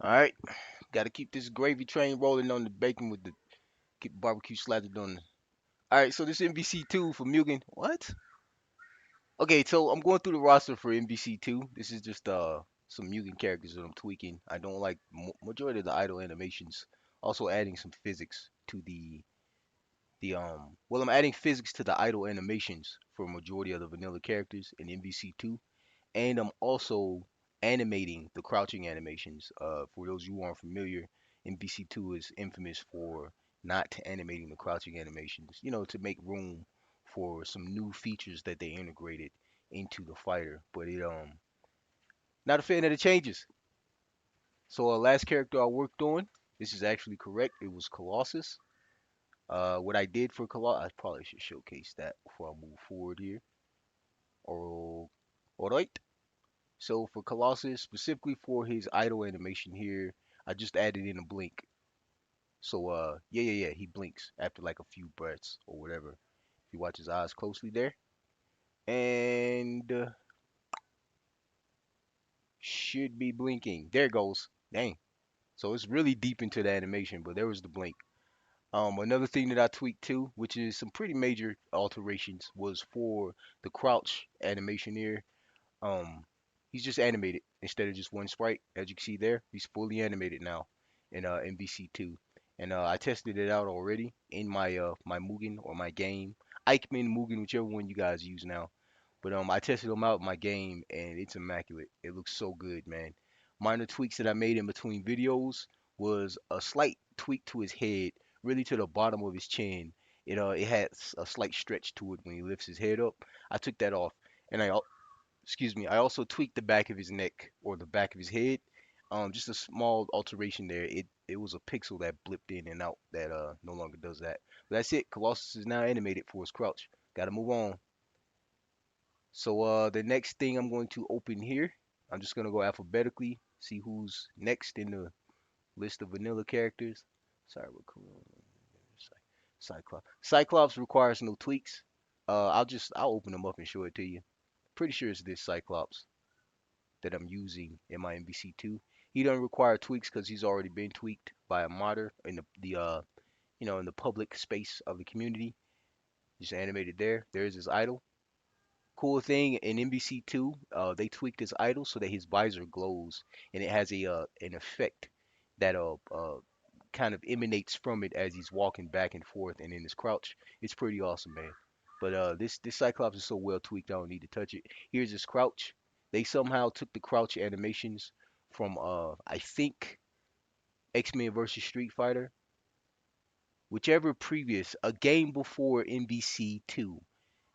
All right, got to keep this gravy train rolling on the bacon with the keep barbecue slathered on. All right, so this MVC2 for Mugen. What? Okay, so I'm going through the roster for MVC2. This is just some Mugen characters that I'm tweaking. I don't like majority of the idle animations. Also adding some physics to the. I'm adding physics to the idle animations for a majority of the vanilla characters in MVC2, and I'm also animating the crouching animations. For those of you who aren't familiar, MVC2 is infamous for not animating the crouching animations, to make room for some new features that they integrated into the fighter. But it not a fan of the changes. So last character I worked on, this is actually correct. It was Colossus. What I did for Colossus, I probably should showcase that before I move forward here. All right. So for Colossus, specifically for his idle animation here, I just added in a blink. So yeah, he blinks after like a few breaths or whatever. If you watch his eyes closely there, and should be blinking. There it goes. Dang. So it's really deep into the animation, but there was the blink. Another thing that I tweaked too, which is some pretty major alterations, was for the crouch animation here. Um, he's just animated instead of just one sprite. As you can see there, he's fully animated now in MVC2. And I tested it out already in my Mugen or my game. Eichmann, Mugen, whichever one you guys use now. But I tested them out in my game and it's immaculate. It looks so good, man. Minor tweaks that I made in between videos was a slight tweak to his head, really to the bottom of his chin. It had a slight stretch to it when he lifts his head up. I took that off, and excuse me, I also tweaked the back of his neck or the back of his head. Just a small alteration there. It was a pixel that blipped in and out that no longer does that. But that's it. Colossus is now animated for his crouch. Gotta move on. So the next thing I'm going to open here, I'm just gonna go alphabetically, see who's next in the list of vanilla characters. Sorry, what Cyclops. Cyclops requires no tweaks. I'll open them up and show it to you. Pretty sure it's this Cyclops that I'm using in my MVC2. He doesn't require tweaks because he's already been tweaked by a modder in in the public space of the community. Just animated there. There's his idol. Cool thing in MVC2, they tweaked his idol so that his visor glows and it has a an effect that kind of emanates from it as he's walking back and forth and in his crouch. It's pretty awesome, man. But this Cyclops is so well tweaked, I don't need to touch it. Here's his crouch. They somehow took the crouch animations from I think X-Men versus Street Fighter, whichever previous a game before MVC2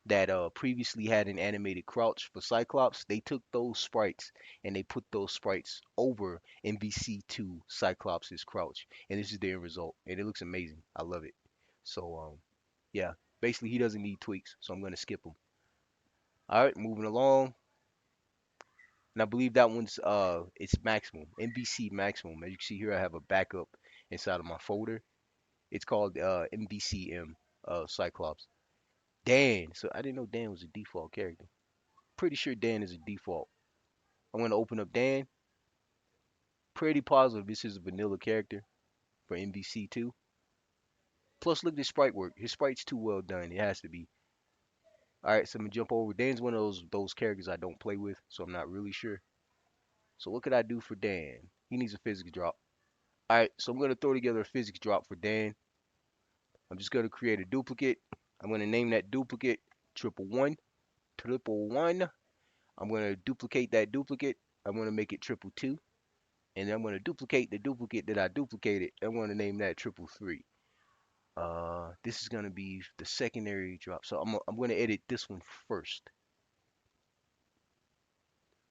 that previously had an animated crouch for Cyclops. They took those sprites and they put those sprites over MVC2 Cyclops' crouch, and this is the end result, and it looks amazing. I love it. So yeah, basically he doesn't need tweaks, so I'm gonna skip him. All right, moving along, and I believe that one's it's maximum MVC maximum. As you can see here, I have a backup inside of my folder. It's called MVCM Cyclops. Dan. So I didn't know Dan was a default character. Pretty sure Dan is a default. I'm gonna open up Dan. Pretty positive this is a vanilla character for MVC2. Plus, look at his sprite work. His sprite's too well done. It has to be. All right, so I'm gonna jump over. Dan's one of those characters I don't play with, so I'm not really sure. So what could I do for Dan? He needs a physics drop. All right, so I'm gonna throw together a physics drop for Dan. I'm just gonna create a duplicate. I'm gonna name that duplicate triple one. Triple one. I'm gonna duplicate that duplicate. I'm gonna make it triple two. And I'm going to duplicate the duplicate that I duplicated. I'm going to name that triple three. This is going to be the secondary drop. So I'm going to edit this one first.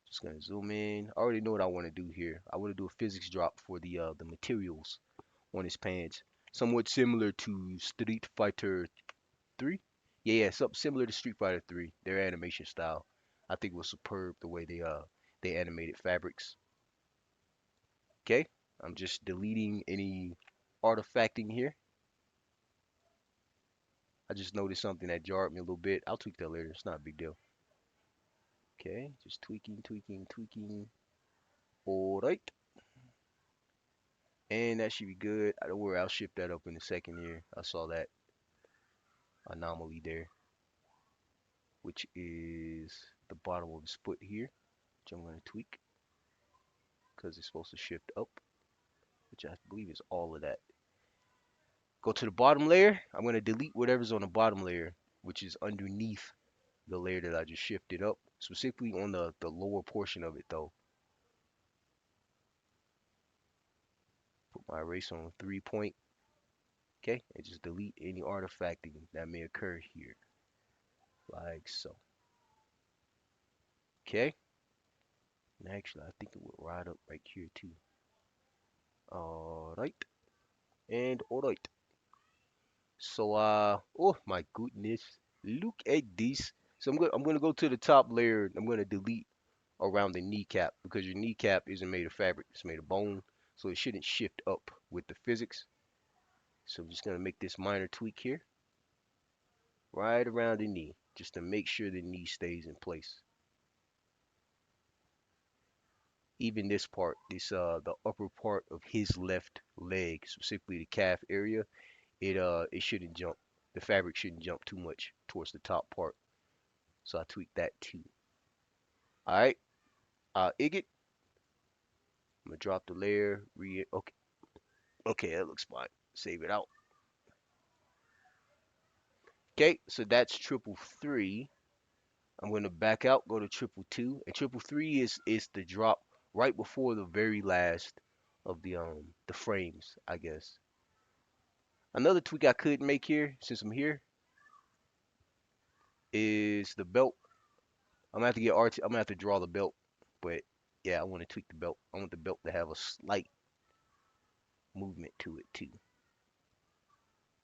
Just going to zoom in. I already know what I want to do here. I want to do a physics drop for the materials on his pants. Somewhat similar to Street Fighter 3. Yeah, something similar to Street Fighter 3. Their animation style. I think it was superb the way they animated fabrics. Okay, I'm just deleting any artifacting here. I just noticed something that jarred me a little bit. I'll tweak that later. It's not a big deal. Okay, just tweaking, tweaking, tweaking. All right. And that should be good. Don't worry, I'll shift that up in a second here. I saw that anomaly there, which is the bottom of the split here, which I'm going to tweak because it's supposed to shift up, which I believe is all of that. Go to the bottom layer. I'm going to delete whatever's on the bottom layer, which is underneath the layer that I just shifted up, specifically on the lower portion of it though. Put my erase on 3 point, okay, and just delete any artifacting that may occur here, like so. Okay, and actually I think it will ride up right here too. Alright, and alright. So oh my goodness, look at this. So I'm gonna go to the top layer. I'm gonna delete around the kneecap because your kneecap isn't made of fabric, it's made of bone, so it shouldn't shift up with the physics. So I'm just gonna make this minor tweak here, right around the knee, just to make sure the knee stays in place. Even this part, the upper part of his left leg, specifically the calf area, it shouldn't jump. The fabric shouldn't jump too much towards the top part. So I tweaked that too. All right, Igit. I'm gonna drop the layer. Okay, okay, that looks fine. Save it out. Okay, so that's triple three. I'm gonna back out, go to triple two, and triple three is the drop right before the very last of the frames, I guess. Another tweak I could make here, since I'm here, is the belt. I'm gonna have to get RT. I'm gonna have to draw the belt, but yeah, I want to tweak the belt. I want the belt to have a slight movement to it too,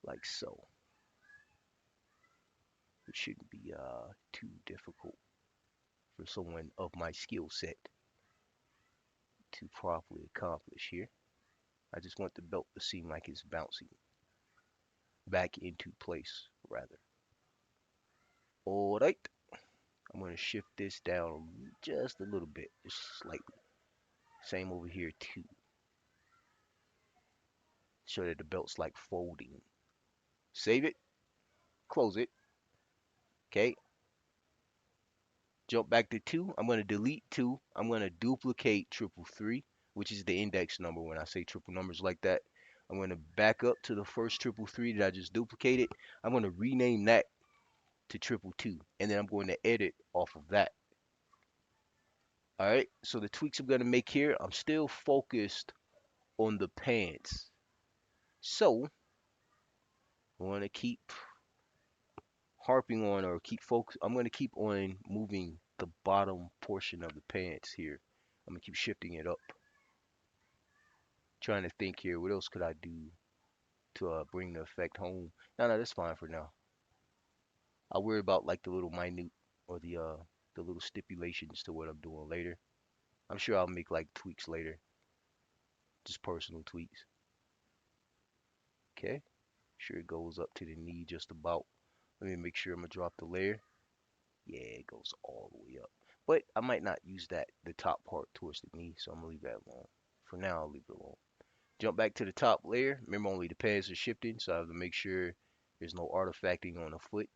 like so. It shouldn't be too difficult for someone of my skill set to properly accomplish here. I just want the belt to seem like it's bouncing back into place, rather. All right, I'm going to shift this down just a little bit, just slightly. Same over here too. Show that the belt's like folding. Save it, close it. Okay, jump back to 2. I'm going to delete 2. I'm going to duplicate triple three, which is the index number when I say triple numbers like that. I'm going to back up to the first triple three that I just duplicated. I'm going to rename that to triple two, and then I'm going to edit off of that. All right, so the tweaks I'm going to make here, I'm still focused on the pants. So I want to keep harping on or keep focus. I'm going to keep on moving the bottom portion of the pants here. I'm going to keep shifting it up. Trying to think here, what else could I do to bring the effect home? No, that's fine for now. I'll worry about like the little minute or the little stipulations to what I'm doing later. I'm sure I'll make like tweaks later, just personal tweaks. Okay, sure it goes up to the knee just about. Let me make sure I'm gonna drop the layer. Yeah, it goes all the way up. But I might not use that, the top part towards the knee, so I'm gonna leave that alone. For now, I'll leave it alone. Jump back to the top layer. Remember, only the pads are shifting, so I have to make sure there's no artifacting on the foot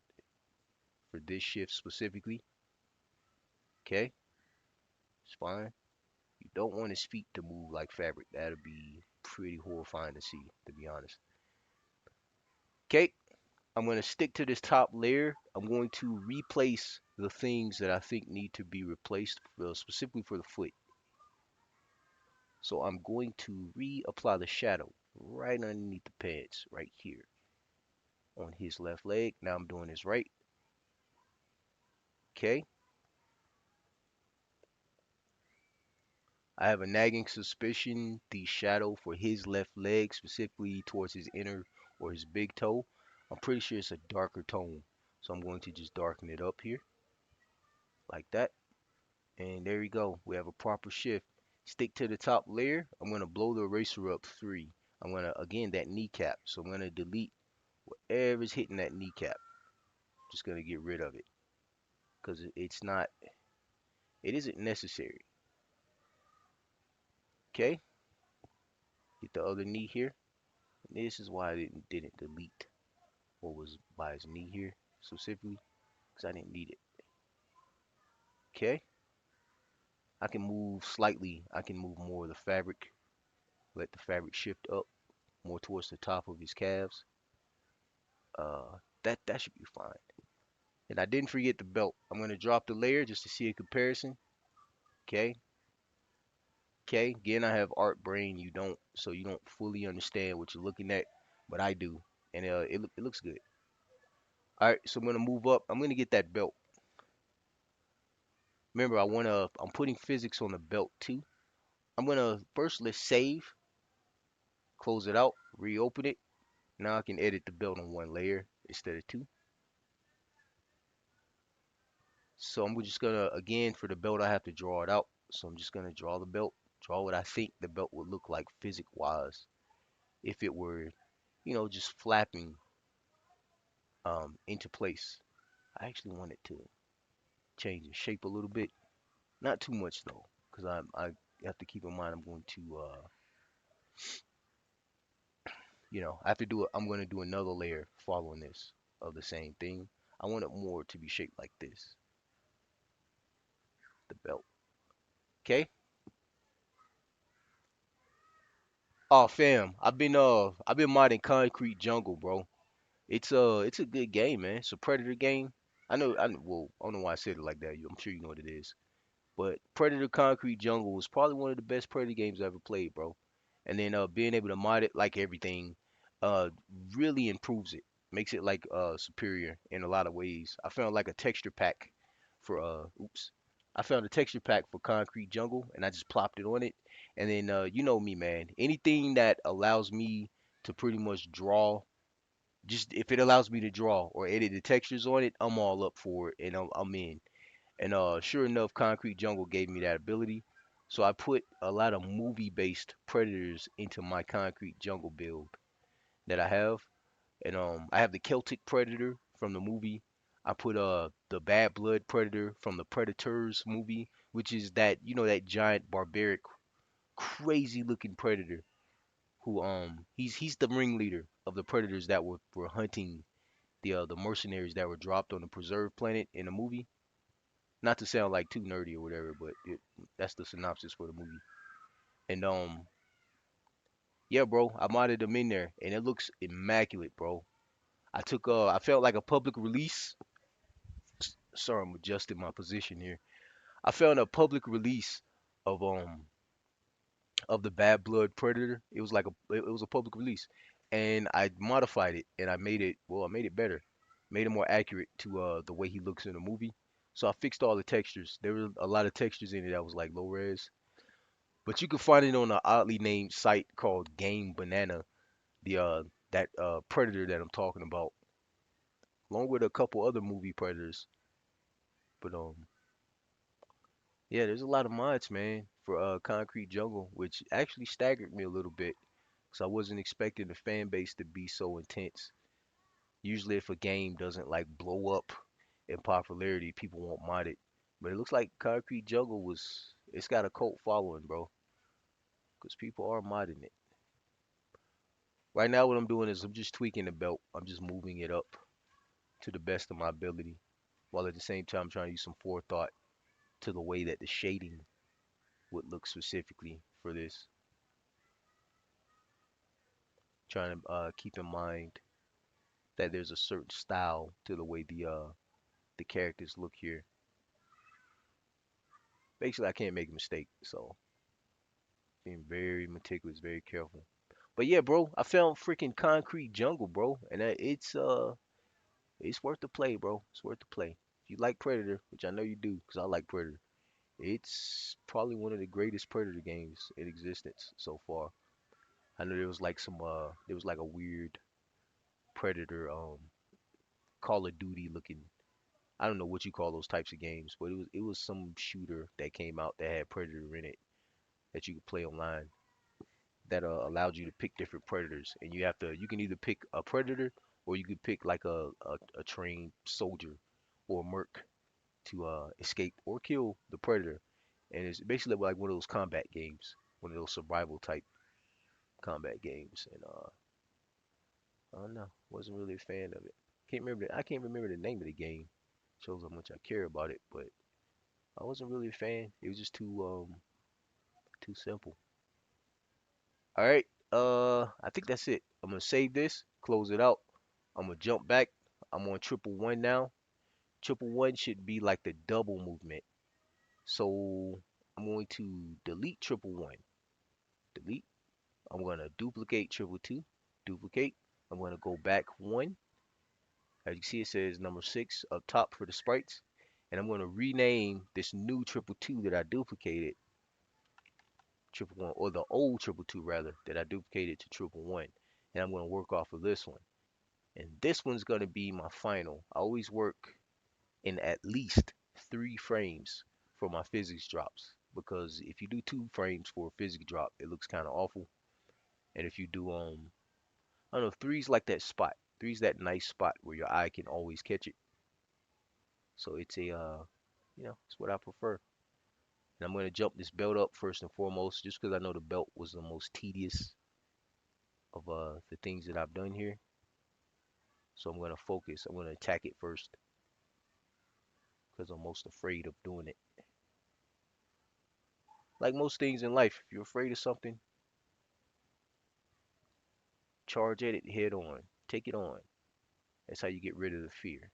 for this shift specifically. Okay, it's fine. You don't want his feet to move like fabric. That'll be pretty horrifying to see, to be honest. Okay, I'm going to stick to this top layer. I'm going to replace the things that I think need to be replaced, specifically for the foot. So I'm going to reapply the shadow right underneath the pads, right here on his left leg. Now I'm doing his right. Okay. I have a nagging suspicion the shadow for his left leg, specifically towards his inner or his big toe, I'm pretty sure it's a darker tone. So I'm going to just darken it up here like that. And there we go. We have a proper shift. Stick to the top layer. I'm going to blow the eraser up 3. I'm going to, again, that kneecap. So I'm going to delete whatever's hitting that kneecap. Just going to get rid of it because it isn't necessary. Okay. Get the other knee here. This is why I didn't delete what was by his knee here specifically, because I didn't need it. Okay, I can move slightly. I can move more of the fabric. Let the fabric shift up more towards the top of his calves. That should be fine. And I didn't forget the belt. I'm gonna drop the layer just to see a comparison. Okay, okay. Again, I have art brain. You don't, so you don't fully understand what you're looking at, but I do, and it looks good. All right, so I'm gonna move up. I'm gonna get that belt. Remember, I'm putting physics on the belt too. I'm gonna first let's save, close it out, reopen it. Now I can edit the belt on one layer instead of two. So I'm just gonna, again, for the belt, I have to draw it out. So I'm just gonna draw the belt, draw what I think the belt would look like physic wise if it were, just flapping into place. I actually want it to change in shape a little bit, not too much though, because I have to keep in mind I'm going to I have to do it. I'm going to do another layer following this of the same thing. I want it more to be shaped like this, the belt. Okay. Oh fam, I've been modding Concrete Jungle, bro. It's a good game, man. It's a Predator game. Well, I don't know why I said it like that. I'm sure you know what it is. But Predator Concrete Jungle was probably one of the best Predator games I ever played, bro. And then being able to mod it like everything uh really improves it. Makes it like superior in a lot of ways. I found like a texture pack for oops. I found a texture pack for Concrete Jungle and I just plopped it on it. And then you know me, man. Anything that allows me to pretty much draw, just if it allows me to draw or edit the textures on it, I'm all up for it and I'm in. And sure enough, Concrete Jungle gave me that ability. So I put a lot of movie-based predators into my Concrete Jungle build that I have. And I have the Celtic Predator from the movie. I put the Bad Blood Predator from the Predators movie, which is that that giant barbaric, crazy looking predator who he's the ringleader of the predators that were hunting the mercenaries that were dropped on the preserved planet in the movie. Not to sound like too nerdy or whatever, but that's the synopsis for the movie. And yeah, bro, I modded them in there, and it looks immaculate, bro. I felt like a public release. Sorry, I'm adjusting my position here. I found a public release of of the Bad Blood Predator. It was a public release, and I modified it and I made it better, made it more accurate to the way he looks in the movie. So I fixed all the textures. There were a lot of textures in it that was like low res, but you can find it on an oddly named site called Game Banana. The that predator that I'm talking about, along with a couple other movie predators. But yeah, there's a lot of mods, man, for Concrete Jungle, which actually staggered me a little bit, because I wasn't expecting the fan base to be so intense. Usually, if a game doesn't like blow up in popularity, people won't mod it. But it looks like Concrete Jungle it's got a cult following, bro, because people are modding it. Right now, what I'm doing is I'm just tweaking the belt. I'm just moving it up to the best of my ability, while at the same time trying to use some forethought to the way that the shading would look specifically for this. Trying to keep in mind that there's a certain style to the way the characters look here. Basically, I can't make a mistake, so being very meticulous, very careful. But yeah, bro, I found freaking Concrete Jungle, bro, and it's worth the play, bro. It's worth the play. If you like Predator, which I know you do, because I like Predator, it's probably one of the greatest Predator games in existence so far. I know there was like a weird Predator Call of Duty looking. I don't know what you call those types of games, but it was some shooter that came out that had Predator in it that you could play online that allowed you to pick different predators, and you can either pick a predator or you could pick like a trained soldier or a merc to escape or kill the predator, and it's basically like one of those combat games, one of those survival type. combat games, and I don't know, wasn't really a fan of it. I can't remember the name of the game. Shows how much I care about it, but I wasn't really a fan. It was just too simple. All right, I think that's it. I'm gonna save this, close it out. I'm gonna jump back. I'm on triple one now. Triple one should be like the double movement. So I'm going to delete triple one. Delete. I'm gonna duplicate triple two. Duplicate. I'm gonna go back one. As you see, it says number 6 up top for the sprites. And I'm gonna rename this new triple two that I duplicated triple one, or the old triple two rather, that I duplicated to triple one. And I'm gonna work off of this one. And this one's gonna be my final. I always work in at least 3 frames for my physics drops, because if you do 2 frames for a physics drop, it looks kind of awful. And if you do I don't know, three's like that spot. Three's that nice spot where your eye can always catch it. So it's a it's what I prefer. And I'm gonna jump this belt up first and foremost, just because I know the belt was the most tedious of the things that I've done here. So I'm gonna focus. I'm gonna attack it first because I'm most afraid of doing it. Like most things in life, if you're afraid of something, charge at it head on. Take it on. That's how you get rid of the fear.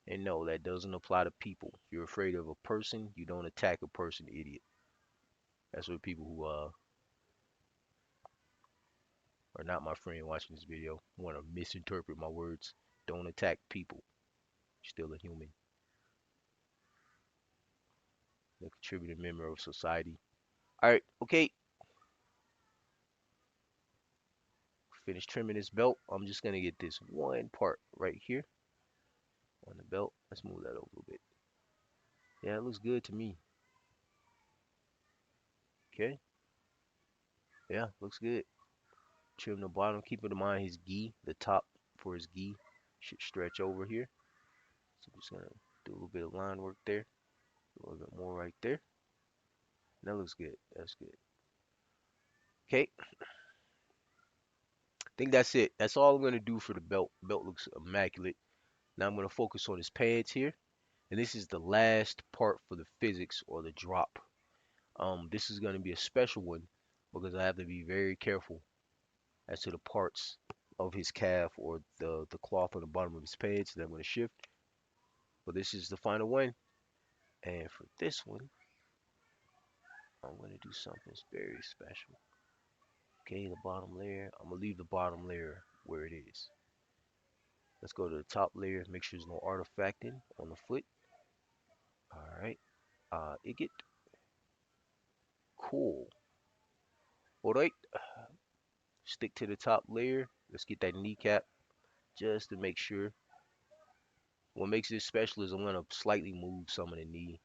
And no, that doesn't apply to people. If you're afraid of a person, you don't attack a person, idiot. That's what people who are not my friend watching this video want to misinterpret my words. Don't attack people. You're still a human, a contributing member of society. All right, okay. Finish trimming this belt. I'm just gonna get this one part right here on the belt. Let's move that over a little bit. Yeah, it looks good to me. Okay. Yeah, looks good. Trim the bottom. Keep in mind his gi, the top for his gi should stretch over here. So I'm just gonna do a little bit of line work there. A little bit more right there. That looks good. That's good. Okay. I think that's it. That's all I'm gonna do for the belt. Belt looks immaculate. Now I'm gonna focus on his pads here. And this is the last part for the physics or the drop. This is gonna be a special one because I have to be very careful as to the parts of his calf or the cloth on the bottom of his pants that I'm gonna shift. But this is the final one. And for this one, I'm gonna do something very special. Okay, the bottom layer. I'm gonna leave the bottom layer where it is. Let's go to the top layer. Make sure there's no artifacting on the foot. All right. It get cool. All right. Stick to the top layer. Let's get that kneecap just to make sure. What makes this special is I'm gonna slightly move some of the knee,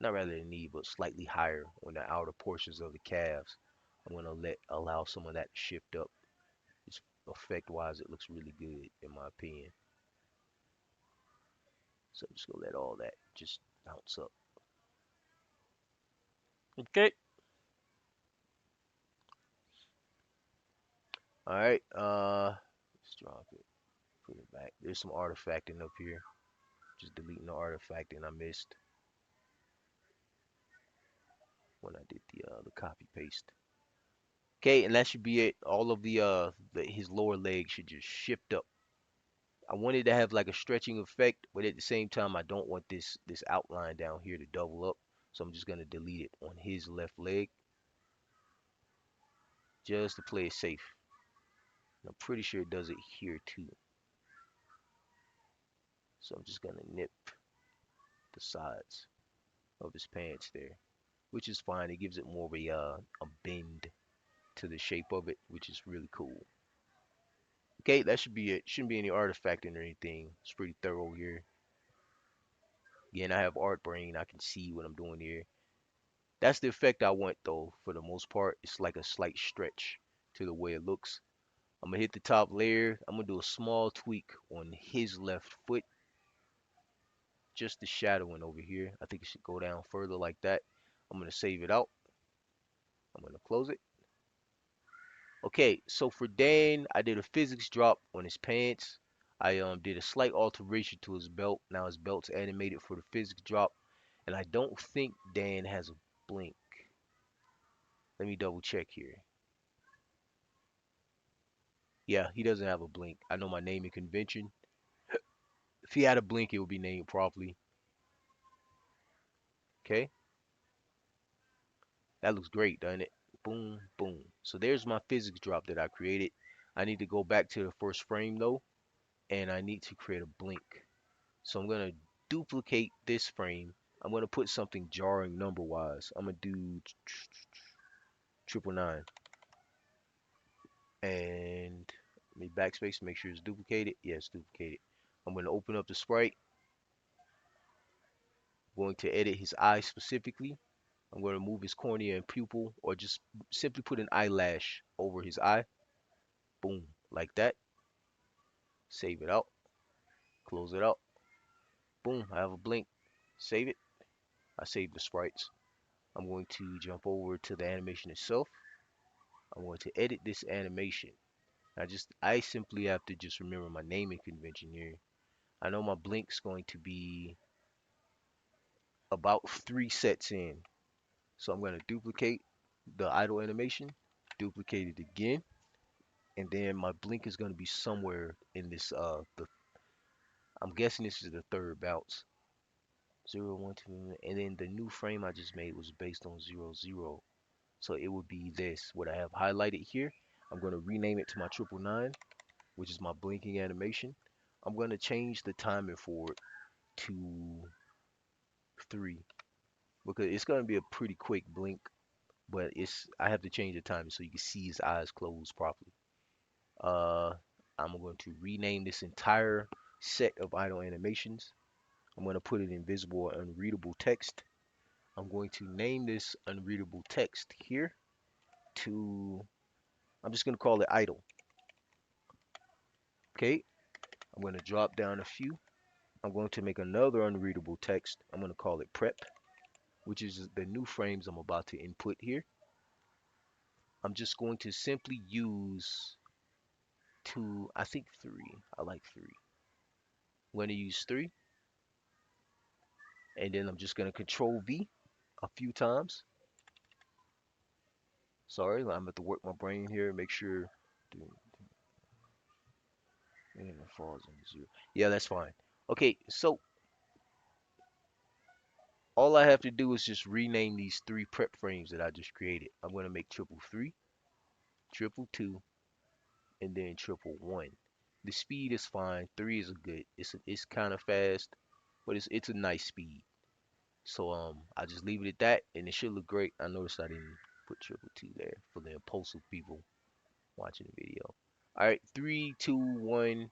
not rather the knee, but slightly higher on the outer portions of the calves. I'm gonna allow some of that to shift up. Just effect wise, it looks really good in my opinion. So I'm just gonna let all that just bounce up. Okay. All right. Let's drop it. Put it back. There's some artifacting up here. Just deleting the artifacting I missed when I did the copy paste. Okay, and that should be it. All of his lower leg should just shift up. I wanted to have like a stretching effect, but at the same time, I don't want this outline down here to double up. So I'm just gonna delete it on his left leg just to play it safe. And I'm pretty sure it does it here too. So I'm just gonna nip the sides of his pants there, which is fine. It gives it more of a bend to the shape of it, which is really cool. Okay, that should be it. Shouldn't be any artifacting or anything. It's pretty thorough here. Again, I have art brain. I can see what I'm doing here. That's the effect I want though, for the most part. It's like a slight stretch to the way it looks. I'm gonna hit the top layer. I'm gonna do a small tweak on his left foot. Just the shadowing over here. I think it should go down further like that. I'm gonna save it out. I'm gonna close it. Okay, so for Dan, I did a physics drop on his pants. I did a slight alteration to his belt. Now his belt's animated for the physics drop, and I don't think Dan has a blink. Let me double check here. Yeah, he doesn't have a blink. I know my naming convention. If he had a blink, it would be named properly. Okay, that looks great, doesn't it? Boom, boom. So there's my physics drop that I created. I need to go back to the first frame though, and I need to create a blink. So I'm gonna duplicate this frame. I'm gonna put something jarring number wise. I'm gonna do 999 and let me backspace, make sure it's duplicated. Yes, duplicated. I'm gonna open up the sprite. I'm going to edit his eye specifically. I'm going to move his cornea and pupil, or just simply put an eyelash over his eye. Boom, like that. Save it out. Close it out. Boom, I have a blink. Save it. I saved the sprites. I'm going to jump over to the animation itself. I'm going to edit this animation. I simply have to just remember my naming convention here. I know my blink's going to be about 3 sets in. So I'm going to duplicate the idle animation, duplicate it again, and then my blink is going to be somewhere in this I'm guessing this is the third bounce. 0, 1, 2, and then the new frame I just made was based on 0, 0. So it would be this, what I have highlighted here. I'm going to rename it to my 999, which is my blinking animation. I'm going to change the timing for it to 3 because it's going to be a pretty quick blink, but I have to change the timing so you can see his eyes closed properly. Uh, I'm going to rename this entire set of idle animations. I'm going to put it in visible or unreadable text. I'm going to name this unreadable text here to, I'm just going to call it idle. Okay, I'm going to drop down a few. I'm going to make another unreadable text. I'm going to call it prep, which is the new frames I'm about to input here. I'm just going to simply use I think 3. I like 3. I'm going to use 3, and then I'm just going to control V a few times. Sorry, I'm going to work my brain here, make sure. And it falls on 0. Yeah, that's fine. Okay, so all I have to do is just rename these 3 prep frames that I just created. I'm going to make 333, 222, and then 111. The speed is fine. 3 is a good. It's kind of fast, but it's a nice speed. So I just leave it at that, and it should look great. I noticed I didn't put 222 there for the impulsive people watching the video. All right, 3, 2, 1.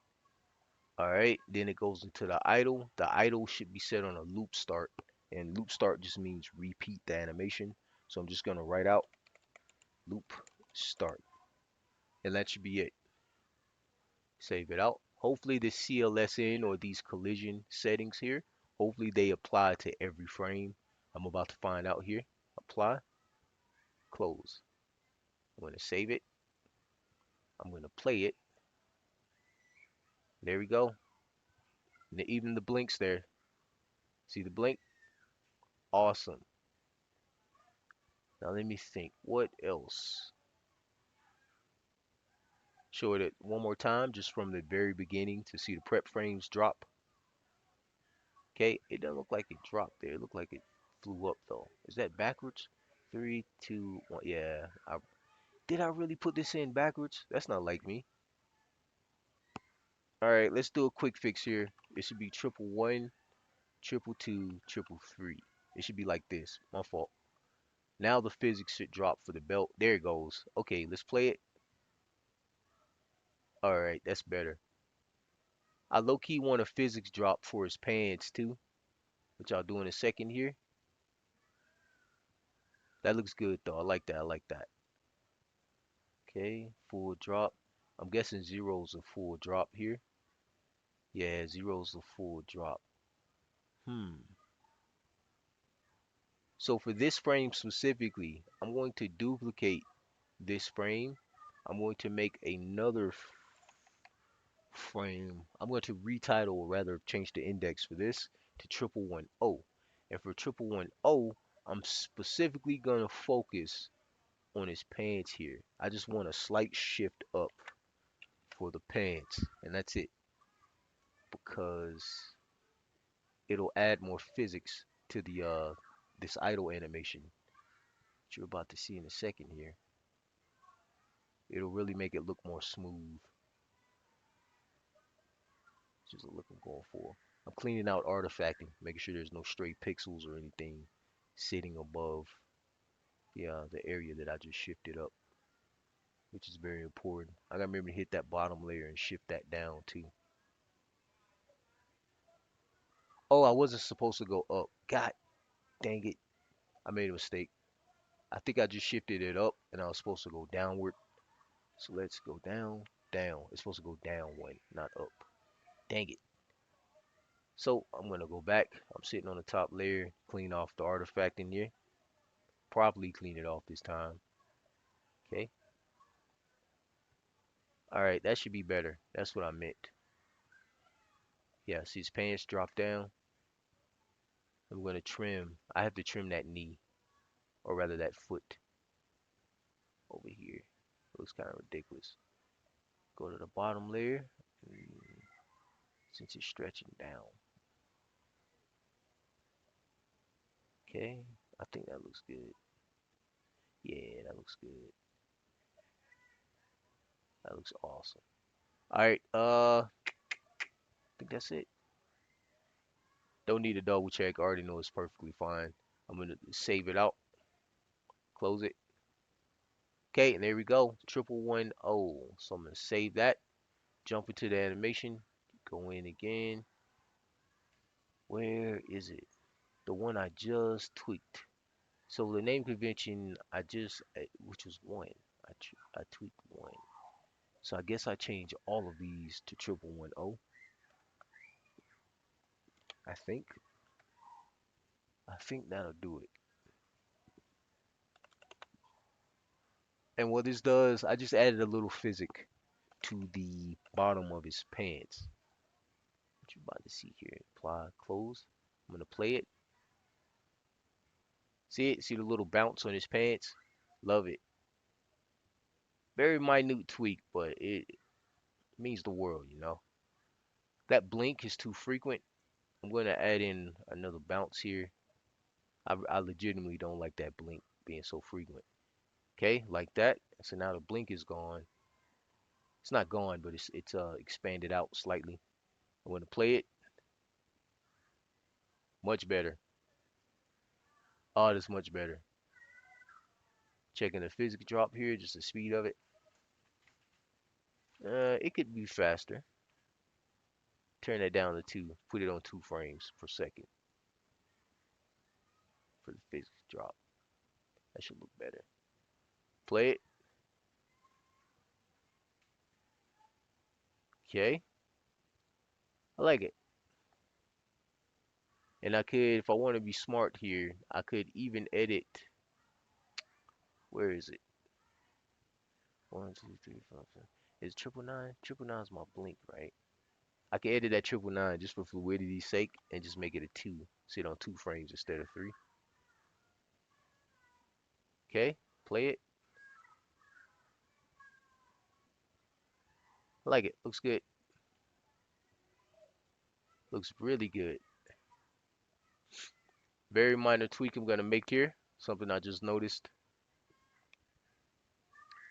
All right, then it goes into the idle. The idle should be set on a loop start, and loop start just means repeat the animation. So I'm just gonna write out loop start, and that should be it. Save it out. Hopefully this CLSN or these collision settings here, hopefully they apply to every frame. I'm about to find out here. Apply, close. I'm gonna save it. I'm gonna play it. There we go. Even the blinks there. See the blink? Awesome. Now let me think. What else? Show it one more time, just from the very beginning to see the prep frames drop. Okay, it doesn't look like it dropped there. It looked like it flew up though. Is that backwards? 3, 2, 1. Yeah. Did I really put this in backwards? That's not like me. All right, let's do a quick fix here. It should be 111, 222, 333. It should be like this. My fault. Now the physics should drop for the belt. There it goes. Okay, let's play it. All right, that's better. I low-key want a physics drop for his pants too, which I'll do in a second here. That looks good though. I like that. I like that. Okay, full drop. I'm guessing zero's a full drop here. Yeah, zero's a full drop. Hmm. So for this frame specifically, I'm going to duplicate this frame. I'm going to make another frame. I'm going to retitle, or rather change the index for this to 1110. And for 1110, I'm specifically going to focus on his pants here. I just want a slight shift up for the pants, and that's it, because it'll add more physics to the this idle animation that you're about to see in a second here. It'll really make it look more smooth. Just the look I'm going for. I'm cleaning out artifacting, making sure there's no stray pixels or anything sitting above the area that I just shifted up, which is very important. I gotta remember to hit that bottom layer and shift that down too. Oh, I wasn't supposed to go up. God dang it. I made a mistake. I think I just shifted it up and I was supposed to go downward. So let's go down, down. It's supposed to go down one, not up. Dang it. So I'm gonna go back. I'm sitting on the top layer, clean off the artifact in here. Properly clean it off this time. Okay. All right, that should be better. That's what I meant. Yeah, see his pants drop down. I'm gonna trim. I have to trim that knee, or rather that foot over here. It looks kind of ridiculous. Go to the bottom layer. Since it's stretching down. Okay, I think that looks good. Yeah, that looks good. That looks awesome. All right, I think that's it. Don't need a double check. I already know it's perfectly fine. I'm gonna save it out, close it. Okay, and there we go. 1110. So I'm gonna save that. Jump into the animation. Go in again. Where is it? The one I just tweaked. So the name convention which was one. I tweaked one. So I guess I change all of these to 1110. I think. I think that'll do it. And what this does, I just added a little physic to the bottom of his pants. What you about to see here? Apply, close. I'm gonna play it. See it? See the little bounce on his pants? Love it. Very minute tweak, but it means the world, you know. That blink is too frequent. I'm gonna add in another bounce here. I legitimately don't like that blink being so frequent. Okay, like that. So now the blink is gone. It's not gone, but it's expanded out slightly. I'm gonna play it. Much better. Oh, that's much better. Checking the physics drop here, just the speed of it. It could be faster. Turn that down to 2. Put it on 2 frames per second for the physics drop. That should look better. Play it. Okay. I like it. And I could, if I want to be smart here, I could even edit. Where is it? 1, 2, 3, 4, 5. Is triple nine? Triple nine is my blink, right? I can edit that triple nine just for fluidity's sake and just make it a 2. Sit on 2 frames instead of 3. Okay, play it. I like it. Looks good. Looks really good. Very minor tweak I'm gonna make here. Something I just noticed.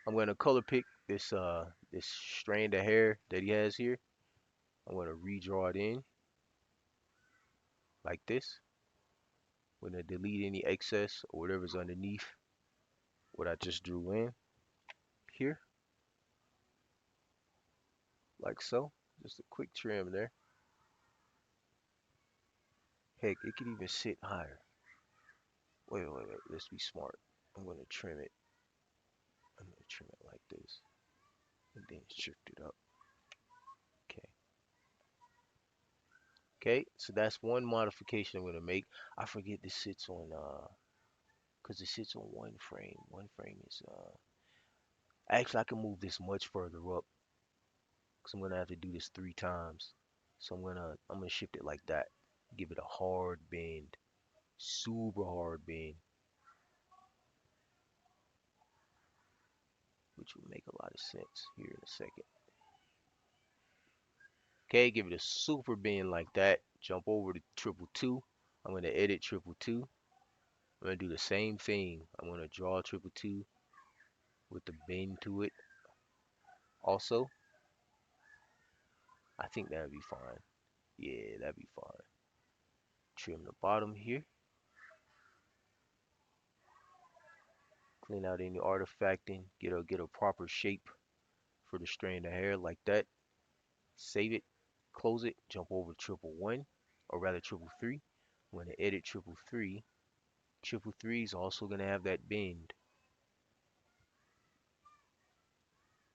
I'm gonna color pick this strand of hair that he has here. I'm gonna redraw it in like this. I'm gonna delete any excess or whatever's underneath what I just drew in here, like so. Just a quick trim there. Heck, it could even sit higher. Wait. Let's be smart. I'm gonna trim it. I'm gonna trim it like this, and then shift it up. Okay. Okay. So that's one modification I'm gonna make. I forget this sits on because it sits on one frame. One frame is actually I can move this much further up because I'm gonna have to do this 3 times. So I'm gonna shift it like that. Give it a hard bend, super hard bend, which will make a lot of sense here in a second. Okay, give it a super bend like that. Jump over to triple two. I'm gonna edit triple two. I'm gonna do the same thing. I'm gonna draw triple two with the bend to it. Also, I think that'd be fine. Yeah, that'd be fine. Trim the bottom here. Clean out any artifacting. Get a proper shape for the strand of hair like that. Save it. Close it. Jump over triple one, or rather triple three. I'm gonna edit triple three. Triple three is also gonna have that bend.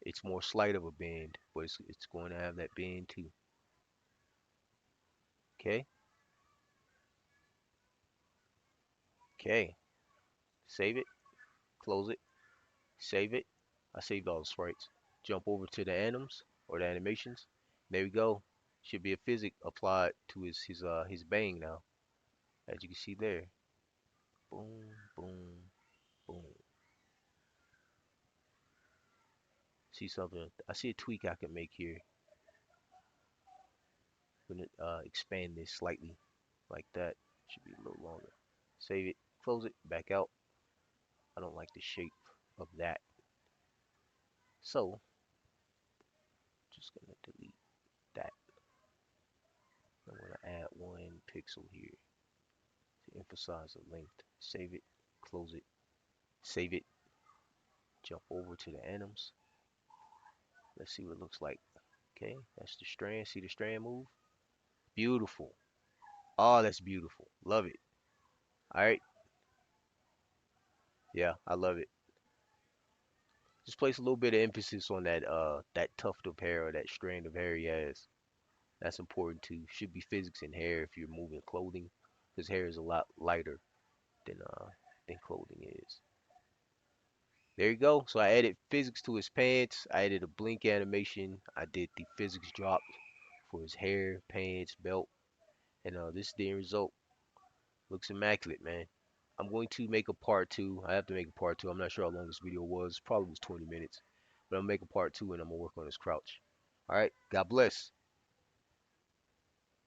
It's more slight of a bend, but it's going to have that bend too. Okay. Okay. Save it. Close it. Save it. I saved all the sprites. Jump over to the anims or the animations. There we go. Should be a physic applied to his bang now, as you can see there. Boom, boom, boom. See something? I see a tweak I can make here. I'm gonna expand this slightly, like that. Should be a little longer. Save it. Close it. Back out. I don't like the shape of that, so just gonna delete that. I'm gonna add 1 pixel here to emphasize the length. Save it, close it, save it, jump over to the anims. Let's see what it looks like. Okay, that's the strand. See the strand move? Beautiful. Oh, that's beautiful. Love it. All right. Yeah, I love it. Just place a little bit of emphasis on that tuft of hair or that strand of hair he has. That's important too. Should be physics in hair if you're moving clothing, because hair is a lot lighter than clothing is. There you go. So I added physics to his pants. I added a blink animation. I did the physics drop for his hair, pants, belt, and this is the end result. Looks immaculate, man. I'm going to make a part two. I have to make a part two. I'm not sure how long this video was. Probably was 20 minutes. But I'm gonna make a part two and I'm gonna work on his crouch. All right. God bless.